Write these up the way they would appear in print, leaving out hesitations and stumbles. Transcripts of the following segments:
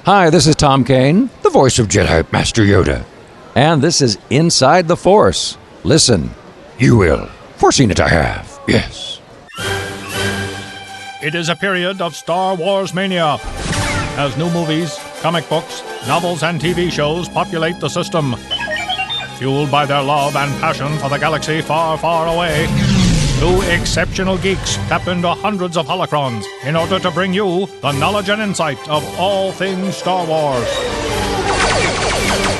Hi, this is Tom Kane, the voice of Jedi Master Yoda. And this is Inside the Force. Listen, you will. Foreseen it I have, yes. It is a period of Star Wars mania, as new movies, comic books, novels, and TV shows populate the system. Fueled by their love and passion for the galaxy far, far away, two exceptional geeks tap into hundreds of holocrons in order to bring you the knowledge and insight of all things Star Wars.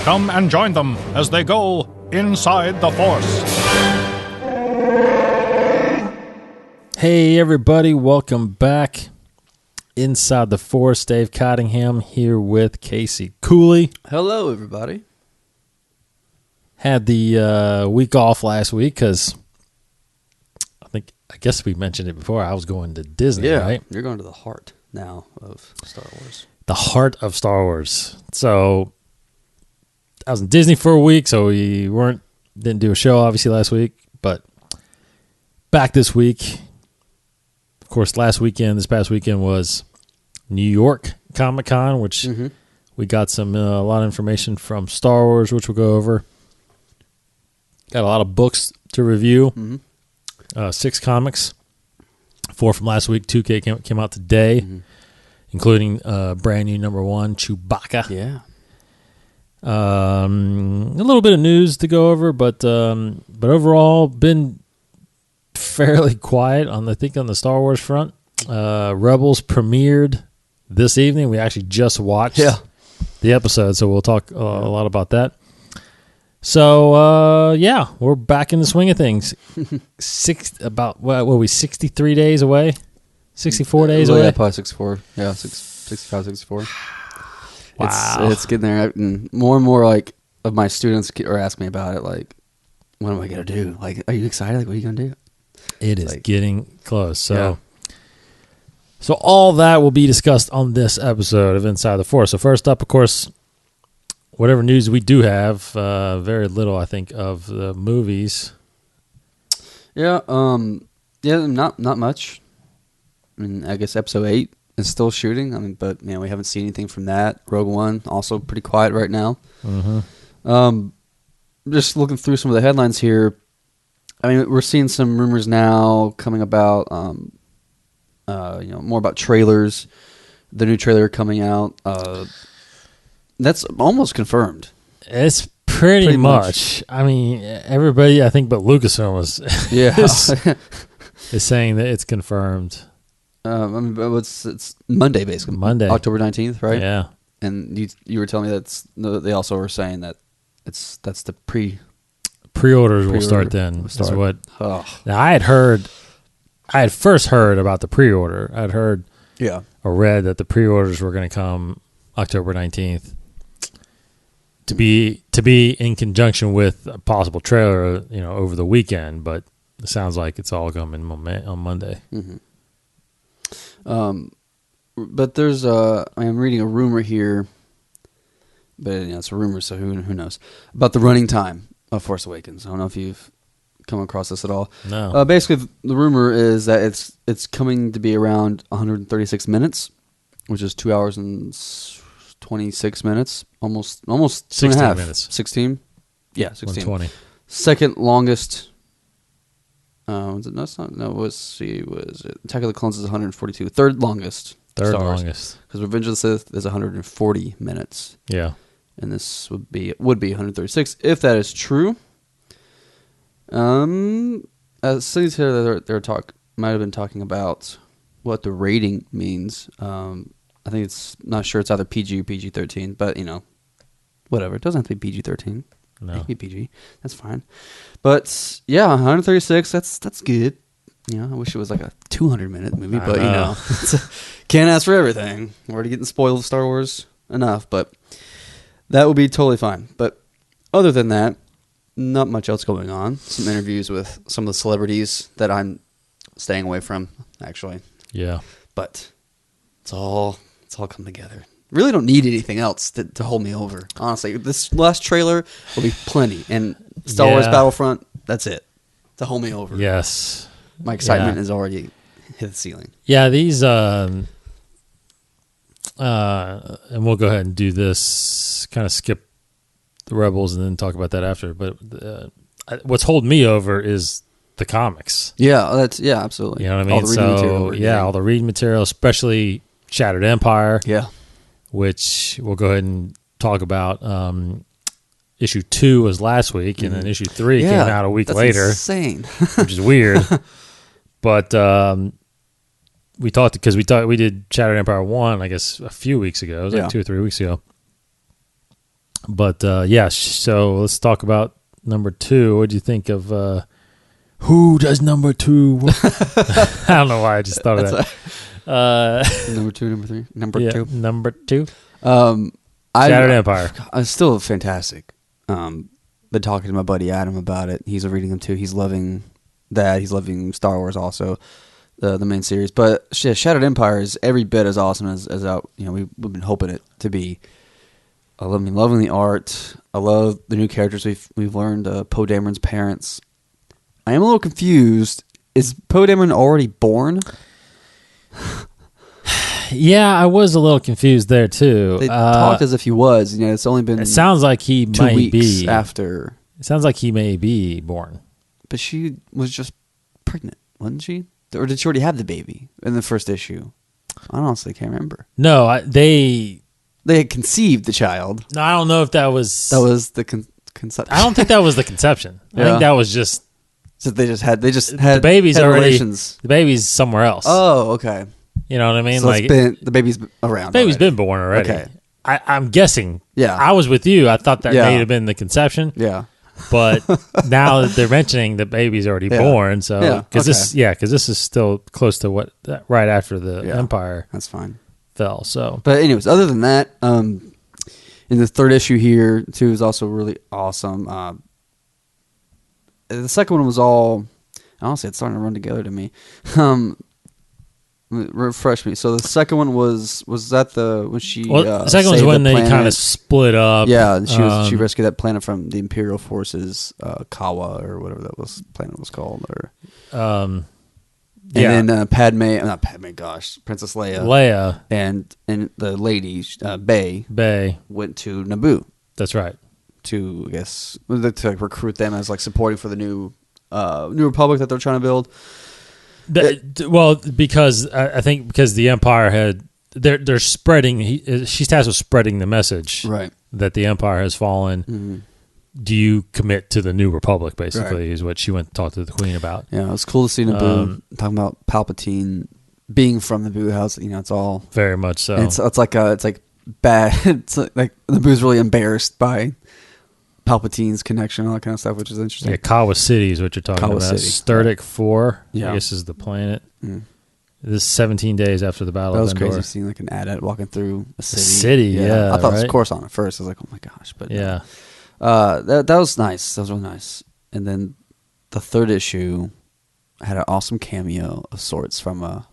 Come and join them as they go inside the Force. Hey everybody, welcome back. Inside the Force, Dave Cottingham here with Casey Cooley. Hello everybody. Had the week off last week because I guess we mentioned it before. I was going to Disney, right? You're going to the heart now of Star Wars. The heart of Star Wars. So I was in Disney for a week, so we didn't do a show obviously last week, but back this week. Of course, this past weekend was New York Comic-Con, which we got a lot of information from Star Wars, which we'll go over. Got a lot of books to review. 6 comics. 4 from last week. 2 came out today, including brand new number 1, Chewbacca. Yeah. A little bit of news to go over, but overall, been fairly quiet on the Star Wars front. Rebels premiered this evening. We actually just watched the episode, so we'll talk a lot about that. So, we're back in the swing of things. 63 days away? 64 days away? Yeah, probably 64. Yeah, 65, 64. Wow. It's getting there. And more and more, of my students are asking me about it, what am I going to do? Are you excited? What are you going to do? It is getting close. So all that will be discussed on this episode of Inside the Force. So first up, of course, whatever news we do have, very little, I think, of the movies. Yeah, not much. I mean, I guess Episode 8 is still shooting. But we haven't seen anything from that. Rogue One, also pretty quiet right now. Just looking through some of the headlines here. We're seeing some rumors now coming about, more about trailers. The new trailer coming out. That's almost confirmed. It's pretty much. Everybody, I think, but Lucasfilm is saying that it's confirmed. It's Monday, basically. Monday. October 19th, right? Yeah. And you were telling me they also were saying that that's the pre-orders will start then. Now I had first heard about the pre-order. I'd heard or read that the pre-orders were going to come October 19th to be in conjunction with a possible trailer, over the weekend, but it sounds like it's all coming on Monday. But there's I'm reading a rumor here, but it's a rumor, so who knows about the running time of Force Awakens. I don't know if you've come across this at all. No. Basically, the rumor is that it's coming to be around 136 minutes, which is 2 hours and 26 minutes, almost 16 2.5 minutes. 16. Yeah, 16. 120. Second longest. Was it Attack of the Clones is 142. Third longest. Longest. Because Revenge of the Sith is 140 minutes. Yeah. And this would be 136 if that is true. Cities here they're might have been talking about what the rating means. I think not sure it's either PG or PG-13, but whatever. It doesn't have to be PG-13. No. It can be PG. That's fine. But 136. That's good. I wish it was like a 200-minute movie, but can't ask for everything. We're already getting spoiled with Star Wars enough, but that would be totally fine. But other than that, not much else going on. Some interviews with some of the celebrities that I'm staying away from, actually. Yeah. But it's all come together. Really don't need anything else to hold me over. Honestly, this last trailer will be plenty. And Star Wars Battlefront, that's it. To hold me over. Yes. My excitement has already hit the ceiling. Yeah, these and we'll go ahead and do this, kind of skip the Rebels and then talk about that after. But what's holding me over is the comics. Yeah, absolutely. You know what I mean? All the reading material. All the reading material, especially Shattered Empire. Yeah. Which we'll go ahead and talk about. Issue 2 was last week, and then issue 3 came out a week later. Insane. Which is weird. But we did Shattered Empire 1, I guess, a few weeks ago. It was like 2 or 3 weeks ago. But so let's talk about number 2. What do you think of who does number 2? I don't know why I just thought of that. Number 2, number 3, number 2. Shattered Empire. It's still fantastic. Been talking to my buddy Adam about it. He's reading them too. He's loving that. He's loving Star Wars also, the main series. But Shattered Empire is every bit as awesome as we've been hoping it to be. Loving the art. I love the new characters we've learned. Poe Dameron's parents. I am a little confused. Is Poe Dameron already born? Yeah, I was a little confused there too. They talked as if he was. It's only been. It sounds like he 2 might weeks be after. It sounds like he may be born. But she was just pregnant, wasn't she? Or did she already have the baby in the first issue? I honestly can't remember. No, they had conceived the child. No, I don't know if that was the conception. I don't think that was the conception. I think that was just. So they just had the baby's already relations. The baby's somewhere else. Oh, okay. You know what I mean? So the baby's around. The baby's been born already. Okay. I'm guessing. Yeah. I was with you. I thought that may have been the conception. Yeah. But now that they're mentioning the baby's already born, so because this is still close to right after the Empire. That's fine. Fell. So, but anyways, other than that, in the third issue here too is also really awesome. The second one was all honestly, it's starting to run together to me. Refresh me. So the second one was that when she? Well, the second one's when they kind of split up. Yeah, and she rescued that planet from the Imperial forces, Kawa or whatever that planet was called, or and then Princess Leia, and the lady Bay went to Naboo. That's right. To recruit them as supporting for the new Republic that they're trying to build. Because I think the Empire they're spreading. She's tasked with spreading the message, right? That the Empire has fallen. Mm-hmm. Do you commit to the new Republic? Basically, is what she went to talk to the Queen about. Yeah, it was cool to see Naboo talking about Palpatine being from Naboo. House, it's all very much so. It's like bad. It's like Naboo's really embarrassed by Palpatine's connection, all that kind of stuff, which is interesting. Yeah, Kawa City is what you're talking about. City. Sturdic 4, I guess, is the planet. Mm. This is 17 days after the Battle of Endor. That was crazy seeing an AT-AT walking through a city. Yeah. I thought it was Coruscant at first. I was like, oh my gosh. But yeah. That was nice. That was really nice. And then the third issue had an awesome cameo of sorts from a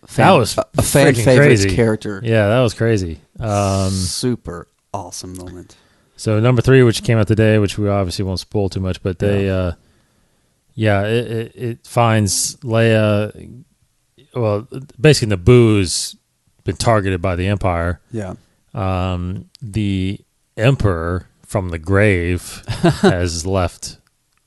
fan favorite character. Yeah, that was crazy. Super awesome moment. So number 3, which came out today, which we obviously won't spoil too much, but it finds Leia. Well, basically Naboo's been targeted by the Empire. Yeah. The Emperor from the grave has left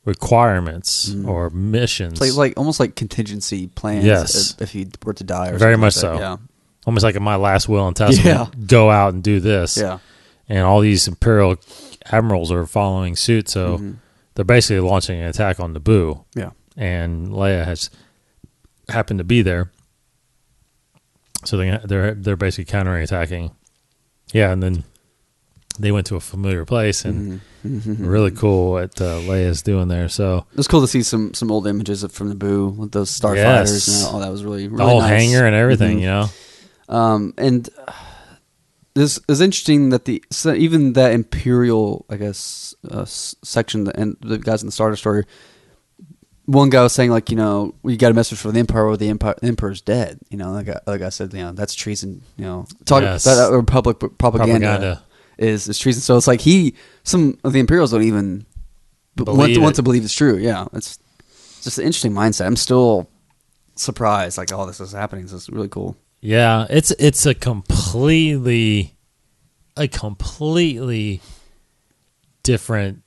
requirements or missions. It's almost like contingency plans. Yes. If he were to die, or very much like so. Yeah. Almost like in my last will and testament. Go out and do this. Yeah. And all these Imperial admirals are following suit, so they're basically launching an attack on Naboo. Yeah. And Leia has happened to be there, so they're basically counterattacking. Yeah, and then they went to a familiar place, and really cool what Leia's doing there. So it was cool to see some old images from Naboo with those starfighters. Yes. And all that was really the whole nice. hangar and everything, and. This is interesting that even that Imperial, I guess, section and the guys in the Star Destroyer, one guy was saying we got a message from the Empire where the Emperor's dead. Like I said, that's treason. That Republic propaganda is treason. So it's like some of the Imperials don't even want to believe it's true. Yeah, it's just an interesting mindset. I'm still surprised all this is happening. So it's really cool. Yeah, it's a completely different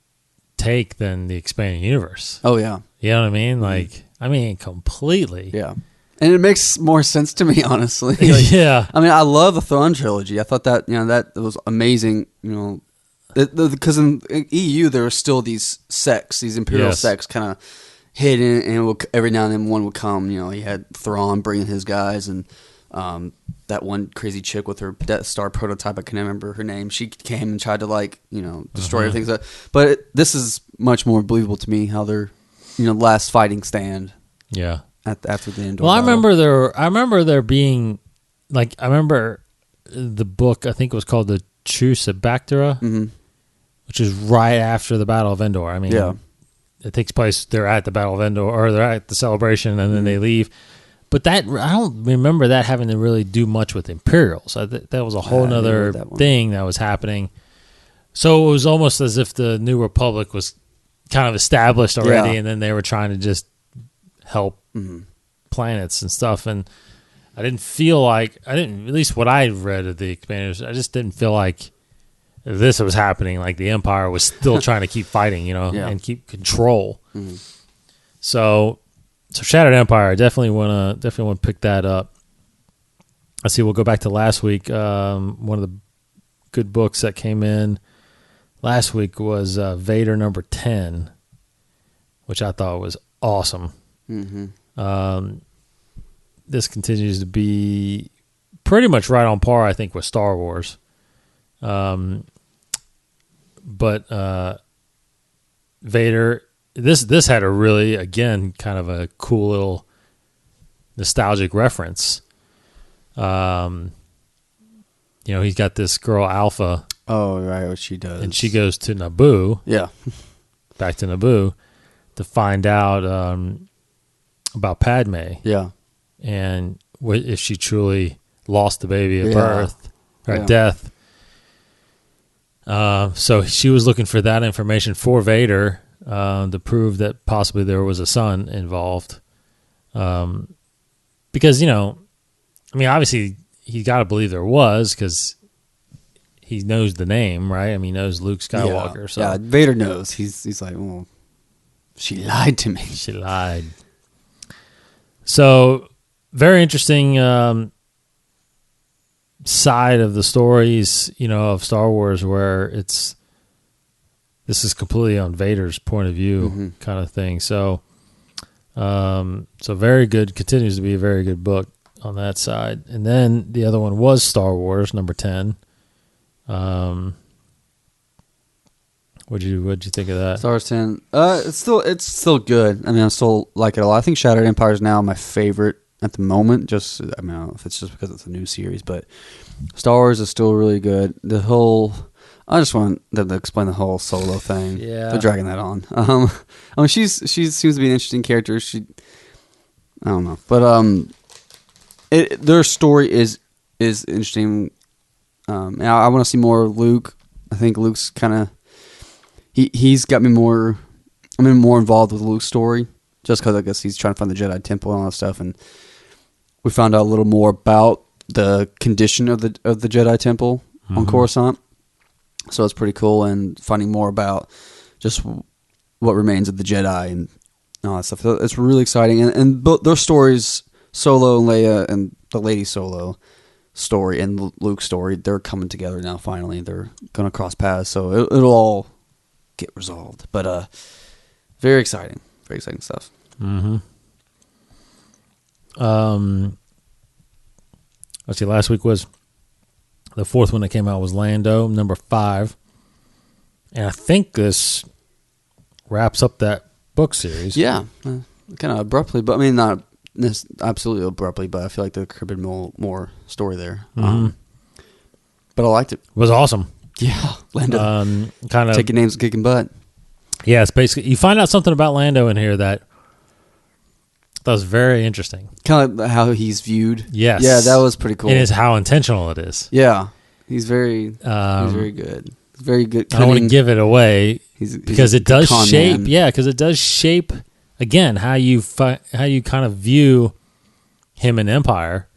take than the expanded universe. Oh yeah, You know what I mean? Like, completely. yeah. And it makes more sense to me, honestly. Yeah. I mean, I love the Thrawn trilogy. I thought that that was amazing. Because in EU there were still these sects, these imperial sects, kind of hidden, and every now and then one would come. He had Thrawn bringing his guys, and that one crazy chick with her Death Star prototype. I can't remember her name. She came and tried to destroy everything. But this is much more believable to me how they're last fighting stand. Yeah. After the Endor Well, I battle. remember there being I remember the book. I think it was called the Chewbacca, which is right after the Battle of Endor. I mean, it takes place. They're at the Battle of Endor, or they're at the celebration, and then they leave. But I don't remember that having to really do much with Imperials. That was a whole other thing that was happening. So it was almost as if the New Republic was kind of established already, and then they were trying to just help planets and stuff. And I didn't feel like, at least what I read of the expanders, I just didn't feel like this was happening. Like the Empire was still trying to keep fighting, and keep control. So Shattered Empire, I definitely want to pick that up. Let's see, we'll go back to last week. One of the good books that came in last week was Vader number 10, which I thought was awesome. This continues to be pretty much right on par, I think, with Star Wars. But Vader, this had a really, again, kind of a cool little nostalgic reference. He's got this girl Alpha. Oh, right, what she does. And she goes to Naboo. Yeah. Back to Naboo to find out about Padme. Yeah. And if she truly lost the baby at birth or at death. So she was looking for that information for Vader to prove that possibly there was a son involved. Because, obviously he got to believe there was, because he knows the name, right? I mean, he knows Luke Skywalker. Yeah, so Vader knows. He's like, well, she lied to me. She lied. So, very interesting side of the stories, of Star Wars, where this is completely on Vader's point of view, kind of thing. So, very good. Continues to be a very good book on that side. And then the other one was Star Wars number 10. What'd you think of that? Star Wars 10. It's still good. I mean, I still like it a lot. I think Shattered Empire is now my favorite at the moment. I don't know if it's just because it's a new series, but Star Wars is still really good. I just want them to explain the whole Solo thing. Yeah, they're dragging that on. I mean, she seems to be an interesting character. I don't know, but their story is interesting. I want to see more of Luke. I think Luke's kind of he's got me more. I'm more involved with Luke's story just because I guess he's trying to find the Jedi Temple and all that stuff, and we found out a little more about the condition of the Jedi Temple on Coruscant. So it's pretty cool, and finding more about just what remains of the Jedi and all that stuff. So it's really exciting, and both their stories, Solo and Leia, and the Lady Solo story and Luke's story, they're coming together now. Finally, they're going to cross paths, so it'll all get resolved. But very exciting stuff. Let's see. Last week was the fourth one that came out was Lando number 5, and I think this wraps up that book series. Yeah, kind of abruptly, but I mean not absolutely abruptly, but I feel like there could have been more story there. But I liked it. It was awesome. Yeah, Lando kind of taking names and kicking butt. Yeah, it's basically you find out something about Lando in here that was very interesting. Kind of like how he's viewed. Yes, yeah, that was pretty cool. And it's how intentional it is. Yeah, he's very good. He's very good. I don't want to give it away because it does shape. Man. Yeah, because it does shape again how you kind of view him in Empire.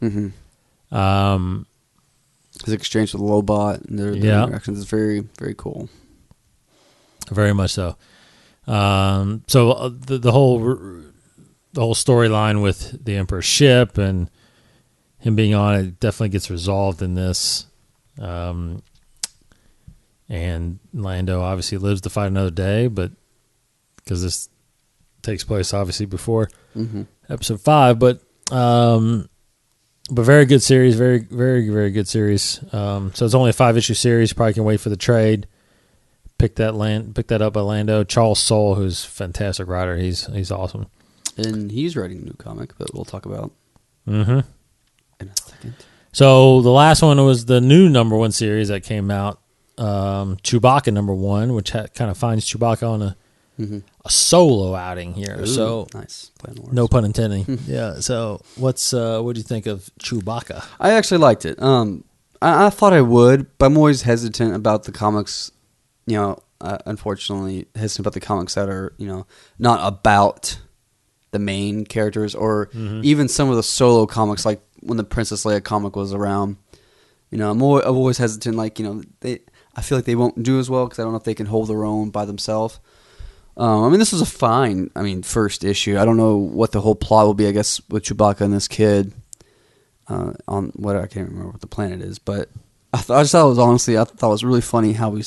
His exchange with Lobot and their interactions is very, very cool. Very much so. So the whole storyline with the Emperor's ship and him being on it definitely gets resolved in this. And Lando obviously lives to fight another day, but because this takes place obviously before episode 5, but very good series, very, very, very good series. So it's only a 5-issue series. Probably can wait for the trade. Pick that up by Lando. Charles Soule, who's a fantastic writer. He's awesome. And he's writing a new comic that we'll talk about in a second. So the last one was the new #1 series that came out, Chewbacca #1, which kind of finds Chewbacca on a solo outing here. Ooh, so nice. No pun intending. Yeah. So what do you think of Chewbacca? I actually liked it. I thought I would, but I'm always hesitant about the comics. Unfortunately, hesitant about the comics that are not about the main characters, or even some of the solo comics, like when the Princess Leia comic was around. I'm always hesitant. I feel like they won't do as well because I don't know if they can hold their own by themselves. This was a fine, first issue. I don't know what the whole plot will be, I guess, with Chewbacca and this kid on what I can't remember what the planet is, but I thought it was really funny how we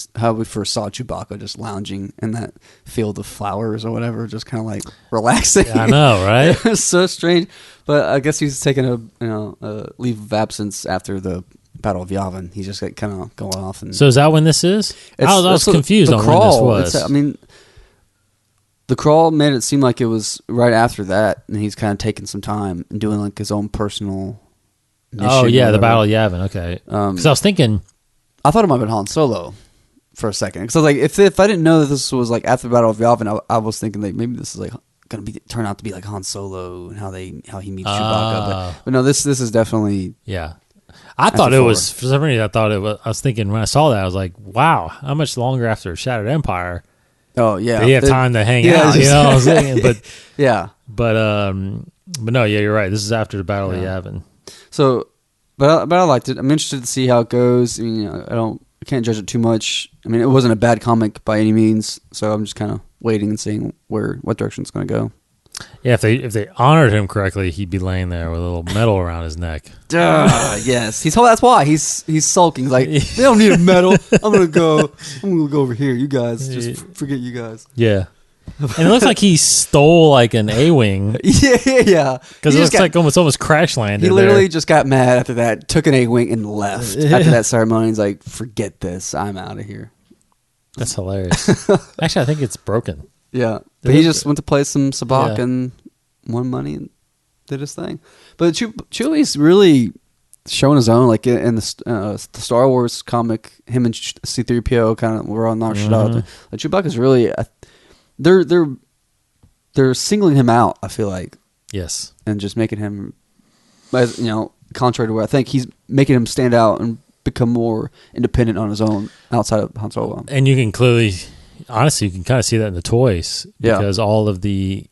first saw Chewbacca just lounging in that field of flowers or whatever, just kind of like relaxing. Yeah, I know, right? It was so strange, but I guess he's taking a leave of absence after the Battle of Yavin. He's just kind of going off. And so is that when this is? I was confused on when this was. The crawl made it seem like it was right after that, and he's kind of taking some time and doing his own personal mission. Oh yeah, the Battle of Yavin. Okay, because I was thinking, I thought it might have been Han Solo for a second. Because I was like, if I didn't know that this was after the Battle of Yavin, I was thinking that maybe this is going to turn out to be like Han Solo and how he meets Chewbacca. But no, this is definitely I thought it was, for some reason. I was thinking when I saw that, I was like, wow, how much longer after Shattered Empire? Oh yeah, they have time to hang out. I was thinking, but but no, yeah, you're right. This is after the Battle of Yavin. So, but I liked it. I'm interested to see how it goes. I can't judge it too much. It wasn't a bad comic by any means. So I'm just kind of waiting and seeing what direction it's going to go. Yeah, if they honored him correctly, he'd be laying there with a little medal around his neck. Yes, that's why he's sulking. He's like, they don't need a medal. I'm gonna go over here. You guys, just forget you guys. Yeah, and it looks like he stole an A-wing. yeah. Because it looks like almost crash landed. He literally just got mad after that, took an A-wing and left after that ceremony. He's like, forget this. I'm out of here. That's hilarious. Actually, I think it's broken. Yeah, but he just went to play some sabacc and won money and did his thing. But Chewie's really showing his own, in the Star Wars comic. Him and C-3PO kind of were on our shit out. Chewbacca's really, they're singling him out. I feel like and just making him, contrary to where I think he's making him stand out and become more independent on his own outside of Han Solo. And you can clearly. Honestly, you can kind of see that in the toys because all of the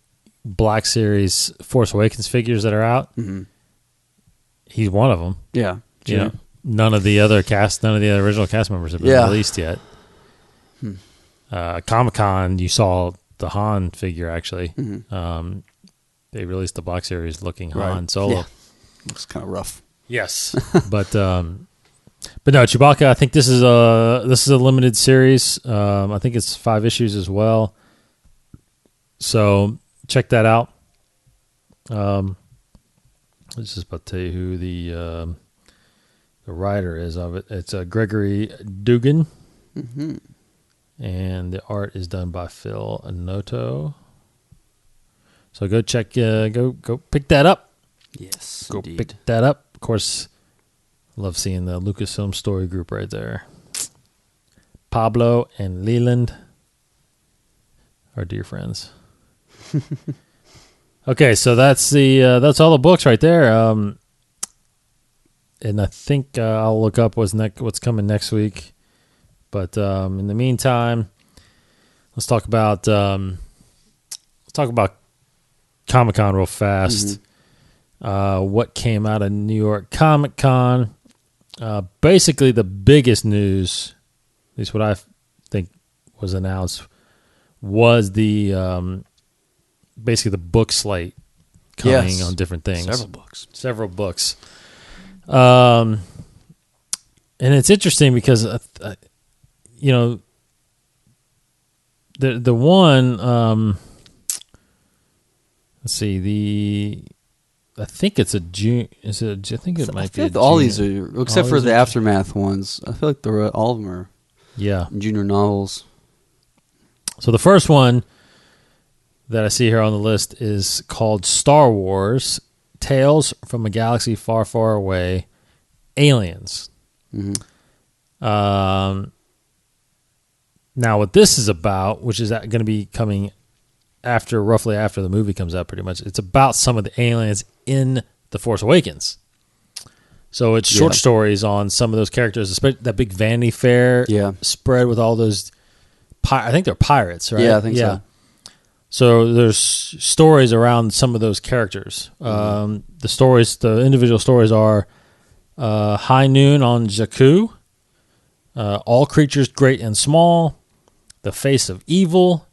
Black Series Force Awakens figures that are out, he's one of them. Yeah, none of the other original cast members have been released yet. Comic-Con, you saw the Han figure actually. They released the Black Series looking Han Solo. Yeah. Looks kind of rough. Yes, But no, Chewbacca. I think this is a limited series. I think it's 5 issues as well. So check that out. I was just about to tell you who the writer is of it. It's Gregory Dugan, and the art is done by Phil Noto. So go check. Go pick that up. Yes, go indeed. pick that up. Of course. Love seeing the Lucasfilm story group right there. Pablo and Leland, our dear friends. Okay, so that's all the books right there. And I think I'll look up what's coming next week. But in the meantime, let's talk about Comic-Con real fast. what came out of New York Comic Con. Basically, the biggest news, at least what I think was announced, was the basically the book slate coming on different things. Several books. And it's interesting because, the one, let's see, I think it's a June. I think it might be. All these are, except for the Aftermath ones. I feel like all of them are. Yeah, junior novels. So the first one that I see here on the list is called Star Wars: Tales from a Galaxy Far, Far Away. Aliens. Mm-hmm. Now, what this is about, which is going to be coming roughly after the movie comes out, pretty much, it's about some of the aliens in The Force Awakens. So it's short stories on some of those characters, especially that big Vanity Fair spread with all those. I think they're pirates, right? Yeah, I think so. So there's stories around some of those characters. The individual stories are High Noon on Jakku, All Creatures Great and Small, The Face of Evil,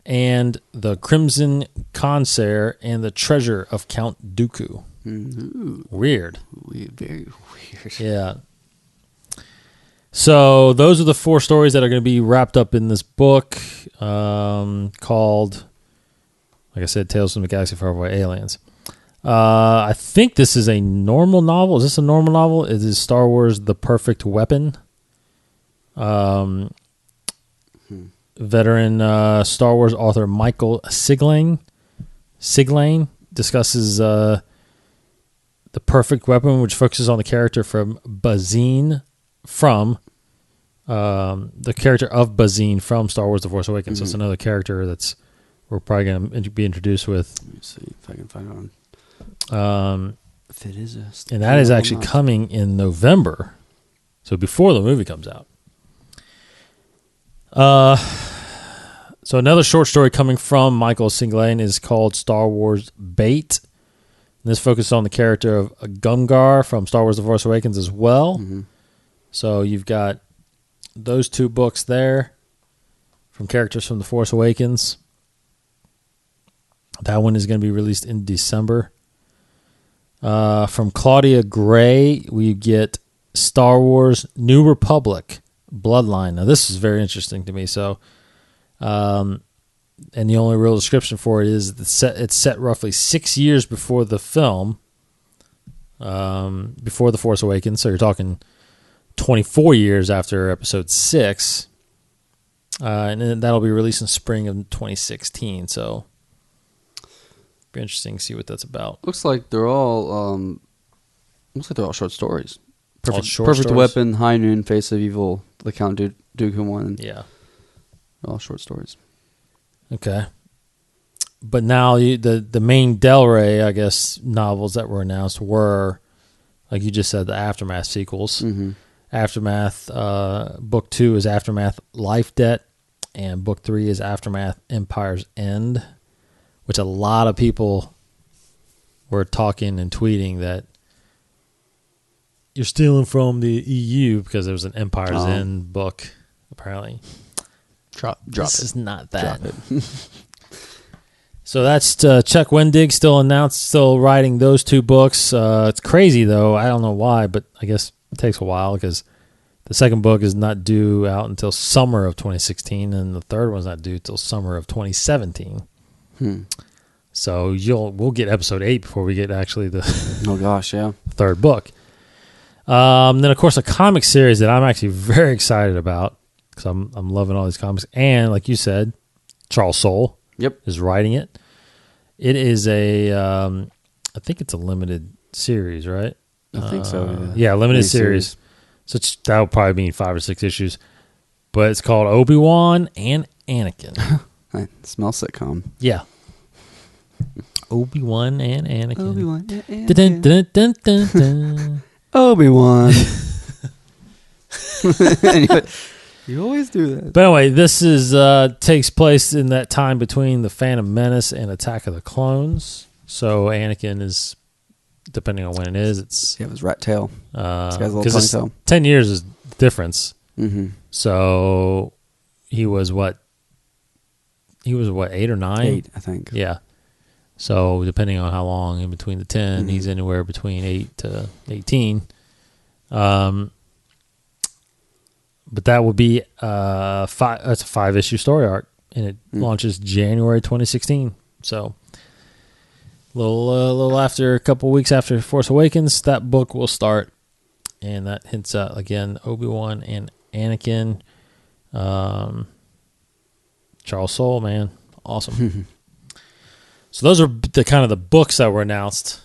and The Crimson Corsair and the Treasure of Count Dooku. Ooh. Weird. Very weird. Yeah. So those are the 4 stories that are going to be wrapped up in this book called, like I said, Tales from the Galaxy Far Away, Aliens. I think this is a normal novel. Is this a normal novel? It is Star Wars: The Perfect Weapon. Veteran Star Wars author Michael Siglain discusses The Perfect Weapon, which focuses on the character from Bazine the character of Bazine from Star Wars: The Force Awakens. So it's another character that's we're probably going to be introduced with. Let me see if I can find it on. If it is and that is actually coming in November, so before the movie comes out. So another short story coming from Michael Siglain is called Star Wars Bait. And this focuses on the character of Gungar from Star Wars: The Force Awakens as well. Mm-hmm. So you've got those 2 books there from characters from The Force Awakens. That one is going to be released in December. From Claudia Gray, we get Star Wars New Republic Bloodline. Now, this is very interesting to me. So, and the only real description for it is it's set roughly 6 years before the film, before The Force Awakens. So you're talking 24 years after Episode 6. And then that'll be released in spring of 2016. So, be interesting to see what that's about. Looks like they're all short stories. Perfect stories? Weapon, High Noon, Face of Evil, the Count Dooku one. Yeah, all short stories. Okay, but now the main Del Rey, I guess, novels that were announced were, like you just said, the Aftermath sequels. Mm-hmm. Aftermath, Book 2 is Aftermath Life Debt, and Book 3 is Aftermath Empire's End. Which a lot of people were talking and tweeting that you're stealing from the EU because there was an Empire's End book, apparently. Drop this it. is not that. So that's Chuck Wendig still writing those 2 books. It's crazy, though. I don't know why, but I guess it takes a while because the second book is not due out until summer of 2016, and the third one's not due until summer of 2017. So we'll get episode 8 before we get actually the third book. Then of course a comic series that I'm actually very excited about because I'm loving all these comics, and like you said, Charles Soule is writing it. It is I think it's a limited series, right? I think so. Yeah, limited series. So that'll probably be 5 or 6 issues, but it's called Obi-Wan and Anakin. I smell sitcom. Yeah. Obi-Wan and Anakin. Obi-Wan and Anakin. Dun, dun, dun, dun, dun. Obi-Wan. You always do that. But anyway, this takes place in that time between The Phantom Menace and Attack of the Clones. So Anakin is depending on when it is. It's Yeah, it was Rat Tail. This guy's a little because ponytail. 10 years is the difference. Mm-hmm. So he was what? He was what, 8 or 9? 8, I think. Yeah. So depending on how long in between the 10, he's anywhere between 8 to 18. But that would be that's a 5-issue story arc, and it launches January 2016. So a little after, a couple weeks after Force Awakens, that book will start, and that hints at again Obi-Wan and Anakin. Charles Soule, man, awesome. So those are the kind of the books that were announced.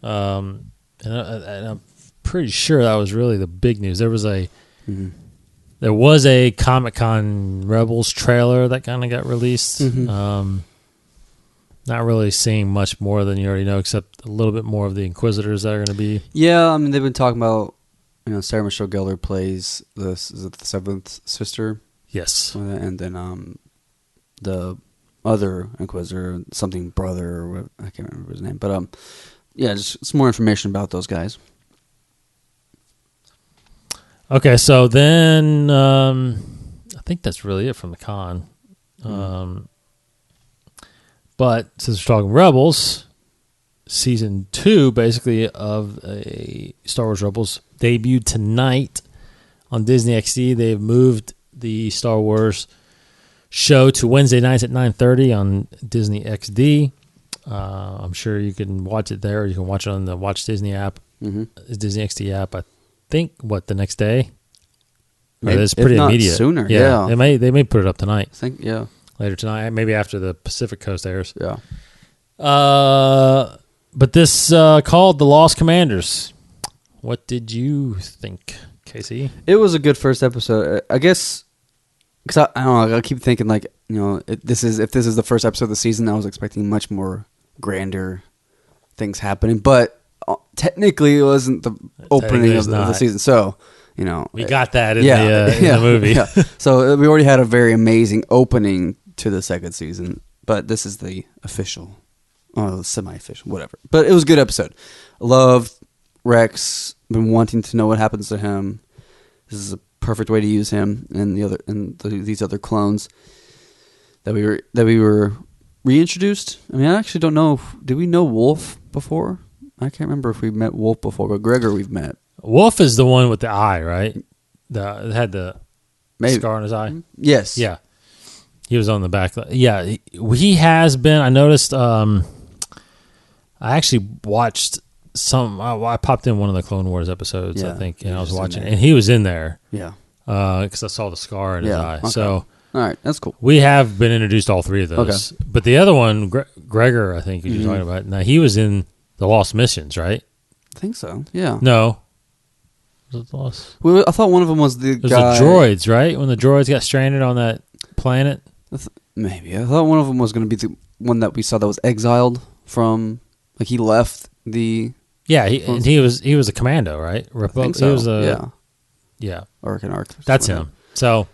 And I'm pretty sure that was really the big news. There was a Comic-Con Rebels trailer that kind of got released. Not really seeing much more than you already know, except a little bit more of the Inquisitors that are going to be. Yeah, I mean, they've been talking about, Sarah Michelle Gellar plays the seventh sister. Yes. And then the other Inquisitor, something brother, or what, I can't remember his name. But yeah, just some more information about those guys. Okay, so then I think that's really it from the con. But since we're talking Rebels, season 2 basically of a Star Wars Rebels debuted tonight on Disney XD. They've moved the Star Wars show to Wednesday nights at 9:30 on Disney XD. I'm sure you can watch it there, or you can watch it on the Watch Disney app, Disney XD app. I think the next day. Maybe, it's pretty if not immediate. Sooner, yeah. They may put it up tonight. I think Later tonight, maybe after the Pacific Coast airs. Yeah. But this called The Lost Commanders. What did you think, Casey? It was a good first episode. I guess because I don't know. I keep thinking if this is the first episode of the season, I was expecting much more grander things happening. But technically, it wasn't the opening of the season. So we got that in the movie. Yeah. So we already had a very amazing opening to the second season. But this is the official, semi-official, whatever. But it was a good episode. Loved Rex. Been wanting to know what happens to him. This is a perfect way to use him and these other clones that we were reintroduced. I mean, I actually don't know. Did we know Wolf before? I can't remember if we met Wolf before, but Gregor we've met. Wolf is the one with the eye, right? It had the scar on his eye. Yes. Yeah. He was on the back. Yeah, he has been. I noticed. I actually watched some. I popped in one of the Clone Wars episodes, I think, and I was watching, and he was in there. Yeah. Because I saw the scar in his eye. Okay. So, all right, that's cool. We have been introduced to all three of those. Okay. But the other one, Gregor, I think you're talking about. Now he was in the Lost Missions, right? I think so. Yeah. No. Was it the Lost? Well, I thought one of them was the guy. It was the droids, right? When the droids got stranded on that planet. Maybe I thought one of them was going to be the one that we saw that was exiled from. Like he left the. Yeah, he was a commando, right? I think so. He was yeah. Arc. That's him. So,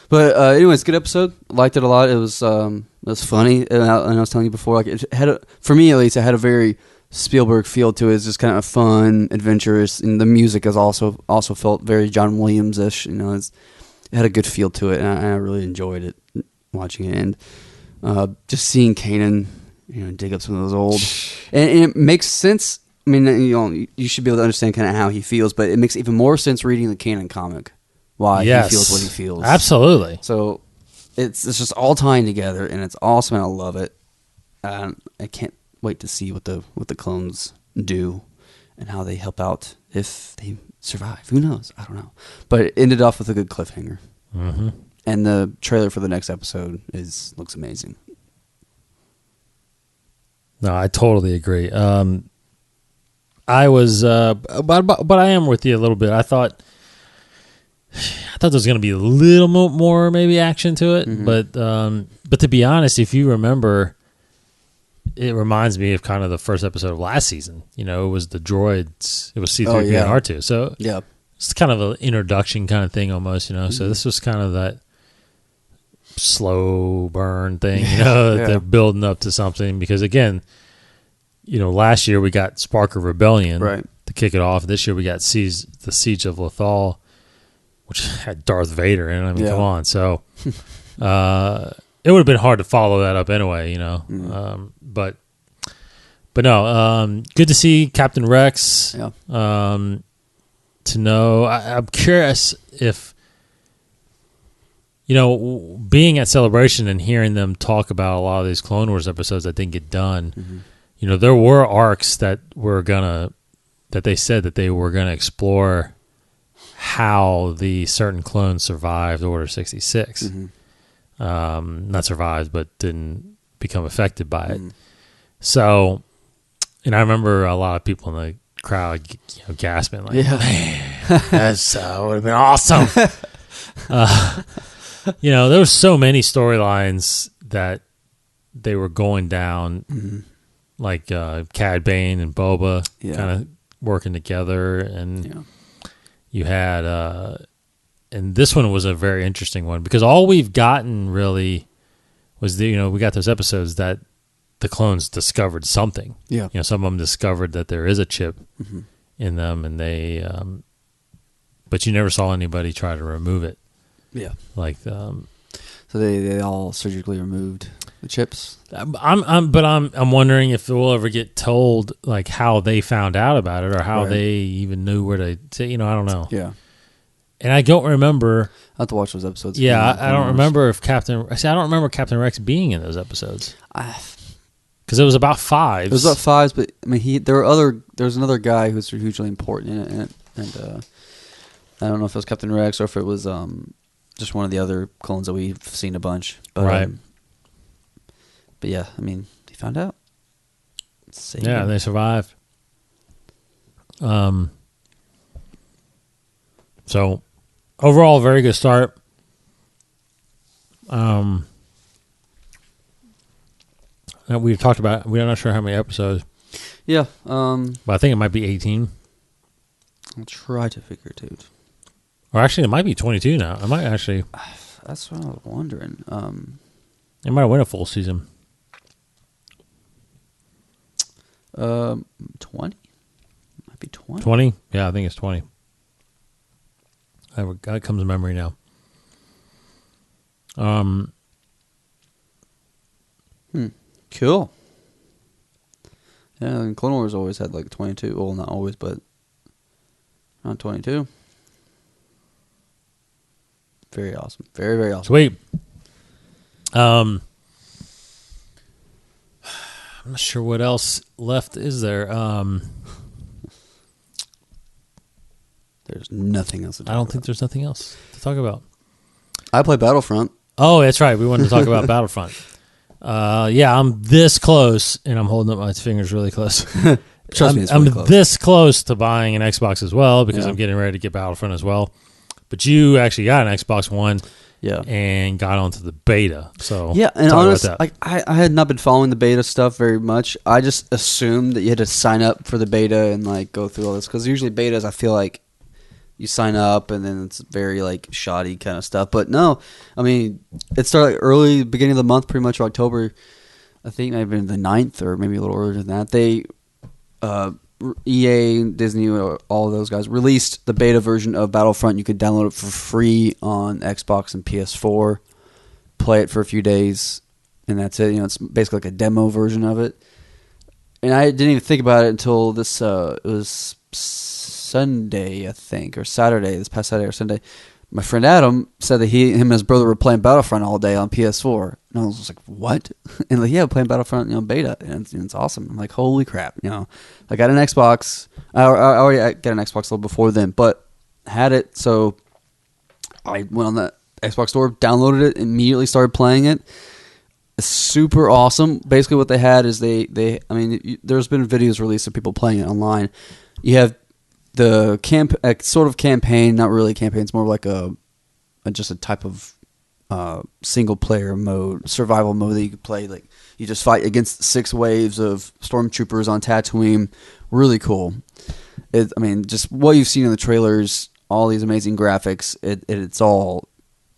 but anyways, good episode. Liked it a lot. It was funny, and I was telling you before, like it had for me at least, it had a very Spielberg feel to it. It's just kind of fun, adventurous, and the music is also felt very John Williams-ish. It had a good feel to it, and I really enjoyed it watching it, and just seeing Kanan, dig up some of those old, and it makes sense. I mean, you should be able to understand kind of how he feels, but it makes even more sense reading the Kanan comic why he feels what he feels. Absolutely. So it's just all tying together, and it's awesome, and I love it. I can't wait to see what the clones do and how they help out if they survive. Who knows? I don't know. But it ended off with a good cliffhanger. Mm-hmm. And the trailer for the next episode looks amazing. No, I totally agree. I was, but I am with you a little bit. I thought there was going to be a little more maybe action to it, but to be honest, if you remember, it reminds me of kind of the first episode of last season. It was the droids. It was C-3PO and R2. So yeah, it's kind of an introduction kind of thing almost. So this was kind of that slow burn thing. They're building up to something because again, last year we got Spark of Rebellion Right. to kick it off. This year we got the Siege of Lothal, which had Darth Vader in it. I mean, come on. So it would have been hard to follow that up anyway, But no, good to see Captain Rex. Yeah. To know, I'm curious if, being at Celebration and hearing them talk about a lot of these Clone Wars episodes that didn't get done, there were arcs that they said that they were going to explore how the certain clones survived Order 66. Not survived, but didn't become affected by it. So, and I remember a lot of people in the crowd gasping like, man, that would have been awesome. There was so many storylines that they were going down, like Cad Bane and Boba kind of working together, and you had and this one was a very interesting one because all we've gotten really was we got those episodes that the clones discovered something. Yeah. Some of them discovered that there is a chip in them, and they but you never saw anybody try to remove it. Yeah. Like so they all surgically removed the chips. I'm wondering if we'll ever get told like how they found out about it or how they even knew where to I don't know. Yeah. And I don't remember. I have to watch those episodes. Yeah, I don't remember if I don't remember Captain Rex being in those episodes. Because it was about fives. It was about fives, but I mean, there was another guy who was hugely important in it, and I don't know if it was Captain Rex or if it was just one of the other clones that we've seen a bunch. But, right. But yeah, I mean, he found out. Yeah, they survived. So overall, very good start. We've talked about. We're not sure how many episodes. Yeah, but I think it might be 18. I'll try to figure it out. Or actually, it might be 22 now. I might actually. That's what I was wondering. It might win a full season. 20? Might be 20. 20? Yeah, I think it's 20. That comes to memory now. Cool. Yeah, and Clone Wars always had like 22. Well, not always, but around 22. Very awesome. Very, very awesome. Sweet. I'm not sure what else left is there. There's nothing else to talk about. I don't think there's nothing else to talk about. I play Battlefront. Oh, that's right. We wanted to talk about Battlefront. Yeah, I'm this close, and I'm holding up my fingers really close. Trust me, it's really close. I'm this close to buying an Xbox as well because I'm getting ready to get Battlefront as well. But you actually got an Xbox One, and got onto the beta. So yeah, and honestly, like I had not been following the beta stuff very much. I just assumed that you had to sign up for the beta and like go through all this because usually betas, I feel like you sign up and then it's very like shoddy kind of stuff. But no, I mean it started like early beginning of the month, pretty much October. I think maybe the 9th or maybe a little earlier than that. They EA, Disney, all of those guys released the beta version of Battlefront. You could download it for free on Xbox and PS4, play it for a few days, and that's it. It's basically like a demo version of it. And I didn't even think about it until this. It was Sunday, I think, or Saturday. This past Saturday or Sunday, my friend Adam said that him and his brother were playing Battlefront all day on PS4. And I was just like, what? And like, yeah, playing Battlefront, beta. And it's awesome. I'm like, holy crap. I got an Xbox. I already got an Xbox a little before then, but had it. So I went on the Xbox store, downloaded it, immediately started playing it. It's super awesome. Basically what they had is there's been videos released of people playing it online. You have the sort of campaign, not really a campaign. It's more like just a type of single player mode, survival mode that you could play. Like you just fight against 6 waves of stormtroopers on Tatooine. Really cool. Just what you've seen in the trailers, all these amazing graphics. It's all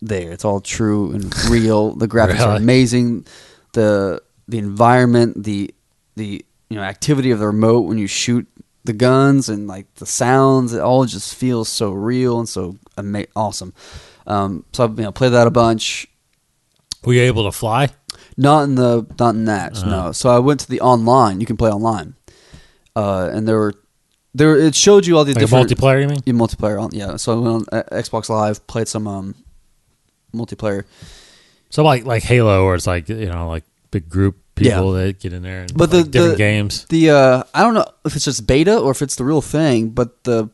there. It's all true and real. The graphics are amazing. The environment, the activity of the remote when you shoot the guns and like the sounds. It all just feels so real and so awesome. So I played that a bunch. Were you able to fly? Not in that. No. So I went to the online. You can play online, and there. It showed you all the like different multiplayer. You mean? Yeah, multiplayer. Yeah. So I went on Xbox Live, played some multiplayer. So like Halo, where it's like like big group people that get in there and but different games. I don't know if it's just beta or if it's the real thing, but the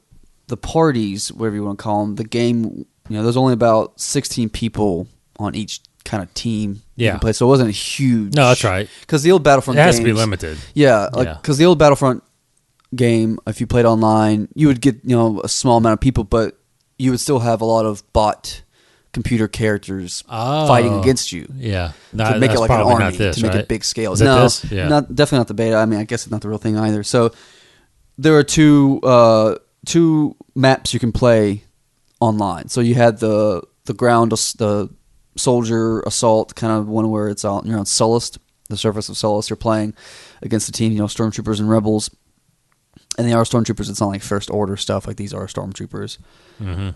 parties, whatever you want to call them, the game. There's only about 16 people on each kind of team you can play, so it wasn't a huge. No, that's right. Because the old Battlefront it has games, to be limited. Yeah, because the old Battlefront game, if you played online, you would get a small amount of people, but you would still have a lot of bot computer characters fighting against you. Yeah, to make it like an army, to make it big scale. No, definitely not the beta. I mean, I guess it's not the real thing either. So there are two maps you can play online. So you had the ground, the soldier assault kind of one where it's you're on Sullust, the surface of Sullust. You're playing against the team, stormtroopers and rebels. And they are stormtroopers. It's not like first order stuff. Like these are stormtroopers. Mm-hmm.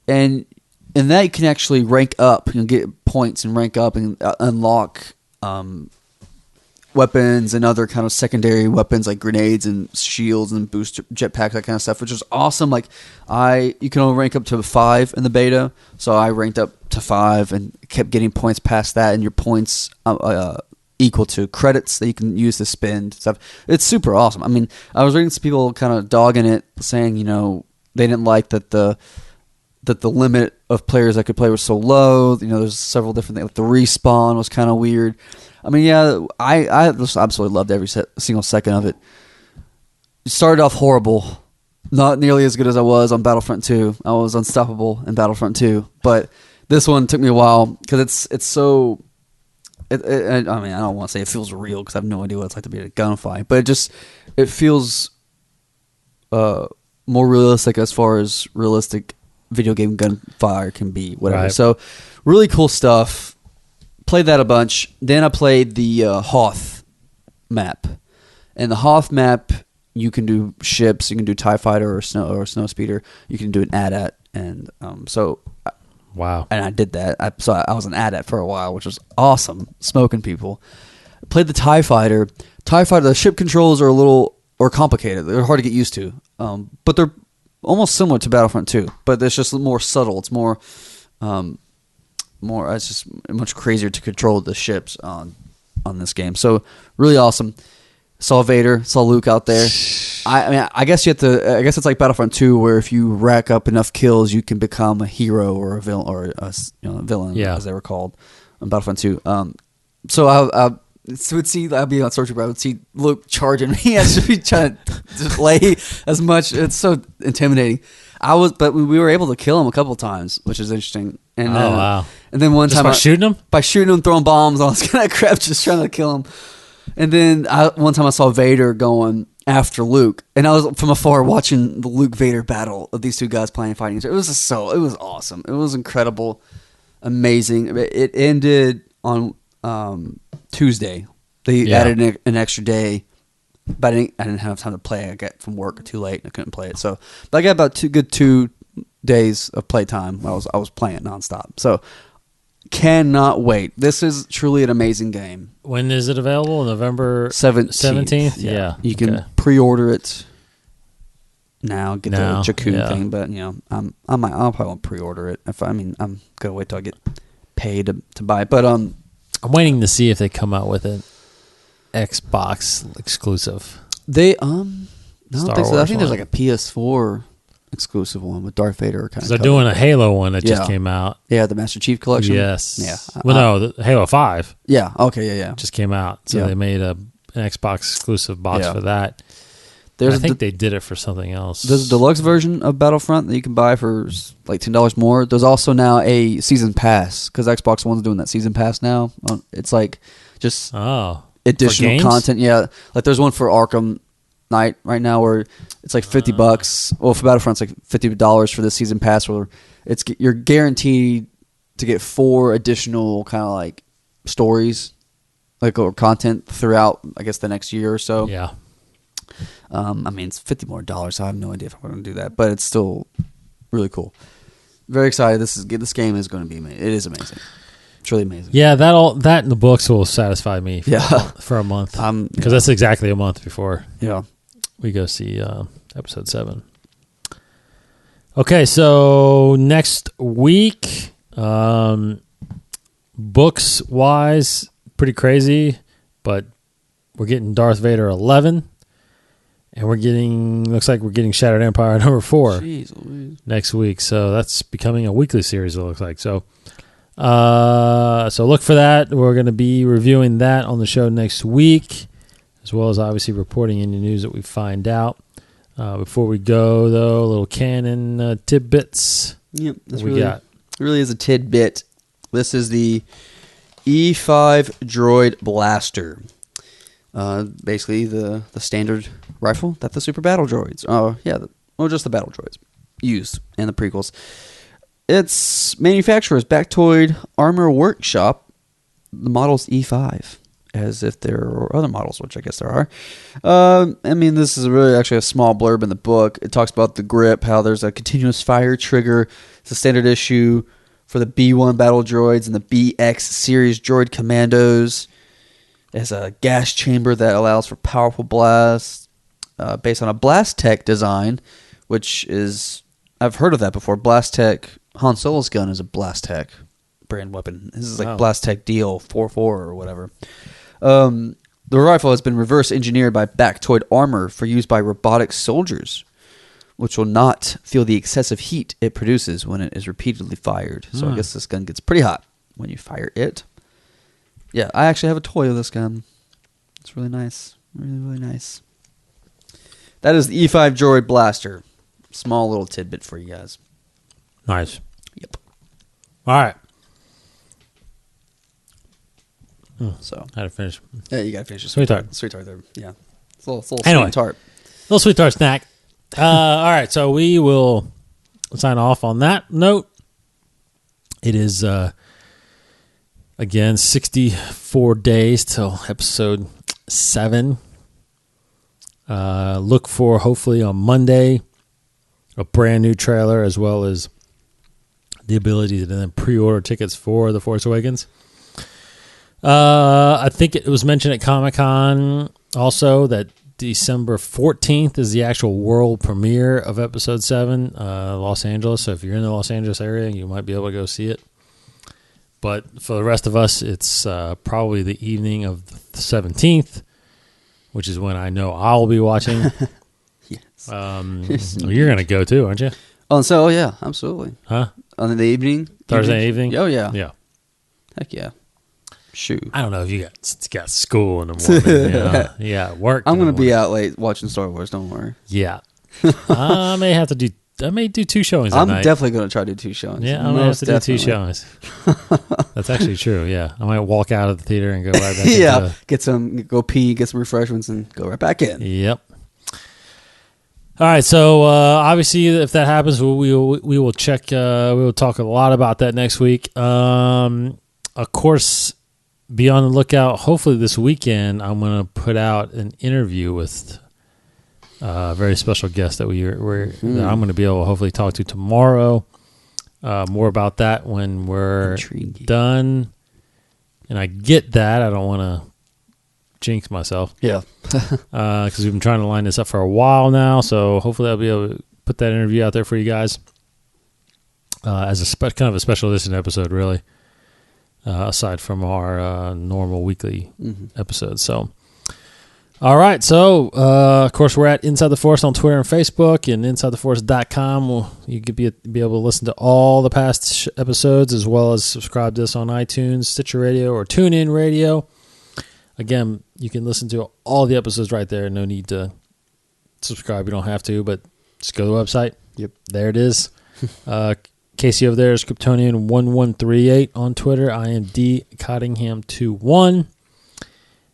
And in that you can actually rank up. You can get points and rank up and unlock weapons and other kind of secondary weapons like grenades and shields and booster jetpacks, that kind of stuff, which is awesome. Like you can only rank up to 5 in the beta, so I ranked up to 5 and kept getting points past that, and your points equal to credits that you can use to spend stuff. It's super awesome. I mean, I was reading some people kind of dogging it, saying they didn't like that the limit of players that could play was so low. There's several different things. Like the respawn was kind of weird. I mean, yeah, I just absolutely loved every single second of it. It started off horrible. Not nearly as good as I was on Battlefront 2. I was unstoppable in Battlefront 2. But this one took me a while because it's so... I mean, I don't want to say it feels real because I have no idea what it's like to be at a gunfight. But it feels more realistic as far as realistic video game gunfire can be. Whatever. Right. So really cool stuff. Played that a bunch. Then I played the Hoth map. And the Hoth map, you can do ships, you can do TIE Fighter or snow speeder. You can do an AT-AT. And wow. And I did that. I was an AT-AT for a while, which was awesome, smoking people. Played the TIE Fighter. TIE Fighter, the ship controls are complicated. They're hard to get used to. But they're almost similar to Battlefront 2, but it's just more subtle. It's more it's just much crazier to control the ships on this game. So really awesome. Saw Vader, saw Luke out there. I guess you have to. I guess it's like Battlefront 2, where if you rack up enough kills, you can become a hero or a villain, a villain, as they were called on Battlefront 2. So I would see. I'd be on Stormtrooper. I would see Luke charging me. I should be trying to delay as much. It's so intimidating. But we were able to kill him a couple of times, which is interesting. And, wow! And then one time by shooting him, throwing bombs, all this kind of crap, just trying to kill him. And then one time I saw Vader going after Luke, and I was from afar watching the Luke Vader battle of these two guys fighting each other. It was awesome. It was incredible, amazing. It ended on Tuesday. They added an extra day, but I didn't have time to play. I got from work too late and I couldn't play it. So, but I got about 2 days of playtime. I was playing it nonstop. So, cannot wait. This is truly an amazing game. When is it available? November 17th? Yeah. You can pre-order it now, get the Jakku thing, but I'll probably won't pre-order it. I'm gonna wait till I get paid to buy it. But I'm waiting to see if they come out with an Xbox exclusive. They I don't think so. I think there's like a PS4 exclusive one with Darth Vader kind of. They're doing a Halo one that just came out. Yeah, the Master Chief Collection. Yes. Yeah. Well, no, the Halo 5. Yeah. Okay. Yeah. Just came out, so they made an Xbox exclusive box for that. I think they did it for something else. There's a deluxe version of Battlefront that you can buy for like $10 more. There's also now a season pass because Xbox One's doing that season pass now. It's like just additional content. Yeah, like there's one for Arkham Knight right now where it's like $50. Well, for Battlefront, it's like $50 for the season pass. Where you're guaranteed to get 4 additional kind of like stories, like or content throughout. I guess the next year or so. Yeah. I mean, it's $50 more, so I have no idea if I'm going to do that, but it's still really cool. Very excited. This game is going to be amazing. It is amazing. It's really amazing. Yeah, that and the books will satisfy me for a month. Because that's exactly a month before we go see episode 7. Okay, so next week, books-wise, pretty crazy, but we're getting Darth Vader 11, and looks like we're getting Shattered Empire number 4 next week. So that's becoming a weekly series, it looks like. So look for that. We're going to be reviewing that on the show next week, as well as obviously reporting any news that we find out. Before we go, though, a little canon tidbits. Yep, Got. It really is a tidbit. This is the E5 Droid Blaster. Basically the standard rifle that the Super Battle Droids, just the Battle Droids use in the prequels. Its manufacturer is Bactoid Armor Workshop. The model's E5, as if there are other models, which I guess there are. I mean, this is really actually a small blurb in the book. It talks about the grip, how there's a continuous fire trigger. It's a standard issue for the B1 battle droids and the BX series droid commandos. It has a gas chamber that allows for powerful blasts, based on a Blast Tech design, which is, I've heard of that before. Blast Tech, Han Solo's gun is a Blast Tech brand weapon. This is like Blast Tech Deal 4.4 or whatever. The rifle has been reverse engineered by Bactoid Armor for use by robotic soldiers, which will not feel the excessive heat it produces when it is repeatedly fired. So I guess this gun gets pretty hot when you fire it. Yeah, I actually have a toy of this gun. It's really nice. Really, really nice. That is the E5 Droid Blaster. Small little tidbit for you guys. Nice. Yep. All right. So I had to finish. Yeah, you got to finish your Sweet tart. Sweet tart there. Yeah. It's a little Anyway. sweet tart. Little sweet tart snack. All right, so we will sign off on that note. It is, again, 64 days till episode 7. Look for, hopefully, on Monday, a brand new trailer, as well as the ability to then pre-order tickets for The Force Awakens. I think it was mentioned at Comic-Con also that December 14th is the actual world premiere of Episode 7, Los Angeles. So if you're in the Los Angeles area, you might be able to go see it. But for the rest of us, it's probably the evening of the 17th, which is when I know I'll be watching. Yes. You're going to go too, aren't you? Oh, so yeah, absolutely. Huh? On the evening? Thursday evening? Oh, yeah. Yeah. Heck yeah. Shoot. I don't know if you got school in the morning. Yeah, work. I'm going to be out late watching Star Wars, don't worry. Yeah. I may do 2 showings that night. I'm definitely going to try to do 2 showings. Yeah, I'm going to have to do 2 showings. That's actually true, yeah. I might walk out of the theater and go right back in. Go pee, get some refreshments, and go right back in. Yep. All right, so obviously, if that happens, we will check. We will talk a lot about that next week. Of course, be on the lookout. Hopefully, this weekend, I'm going to put out an interview with a very special guest that that I'm going to be able to hopefully talk to tomorrow. More about that when we're done. And I get that. I don't want to jinx myself. Yeah. Because we've been trying to line this up for a while now. So hopefully I'll be able to put that interview out there for you guys as a kind of a special edition episode, really. Aside from our normal weekly episodes. So, all right. So, of course, we're at Inside the Force on Twitter and Facebook, and InsideTheForce.com. You could be able to listen to all the past episodes, as well as subscribe to us on iTunes, Stitcher Radio, or TuneIn Radio. Again, you can listen to all the episodes right there. No need to subscribe. You don't have to, but just go to the website. Yep. There it is. Casey over there is Kryptonian1138 on Twitter. I am D Cottingham21.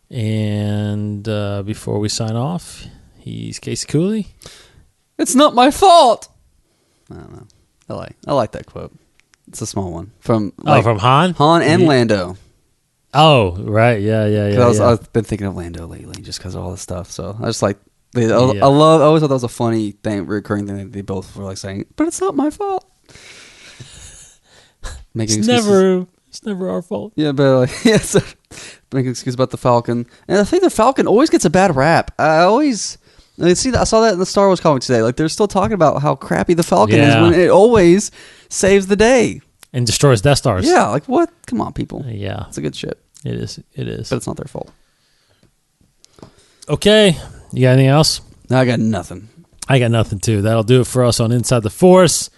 And before we sign off, he's Casey Cooley. It's not my fault. I don't know. I like that quote. It's a small one from from Han and Lando. Oh, right, yeah. I've been thinking of Lando lately just because of all this stuff. So I just like I always thought that was a funny thing, recurring thing that they both were like saying, but it's not my fault. It's never our fault. Yeah, but like, so make an excuse about the Falcon. And I think the Falcon always gets a bad rap. I saw that in the Star Wars comic today. Like, they're still talking about how crappy the Falcon is when it always saves the day. And destroys Death Stars. Yeah, like what? Come on, people. Yeah. It's a good ship. It is. But it's not their fault. Okay. You got anything else? No, I got nothing. I got nothing, too. That'll do it for us on Inside the Force.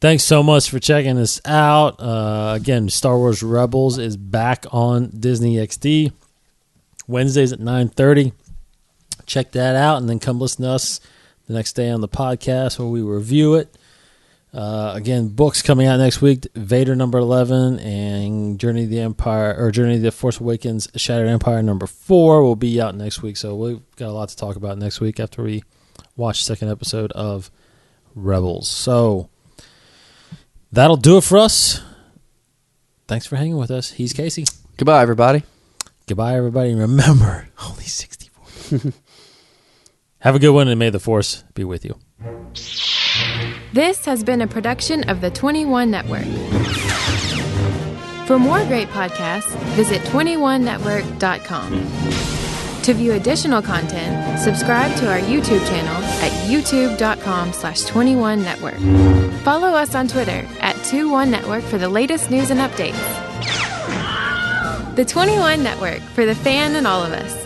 Thanks so much for checking us out. Again, Star Wars Rebels is back on Disney XD. Wednesdays at 9:30. Check that out, and then come listen to us the next day on the podcast where we review it. Again, books coming out next week: Vader number 11 and Journey of the Force Awakens Shattered Empire number 4 will be out next week. So we've got a lot to talk about next week after we watch the second episode of Rebels. So that'll do it for us. Thanks for hanging with us. He's Casey. Goodbye, everybody. Goodbye, everybody. Remember, only 64. Have a good one, and may the Force be with you. This has been a production of the 21 Network. For more great podcasts, visit 21network.com. To view additional content, subscribe to our YouTube channel at youtube.com/21network. Follow us on Twitter at 21network for the latest news and updates. The 21 Network, for the fan and all of us.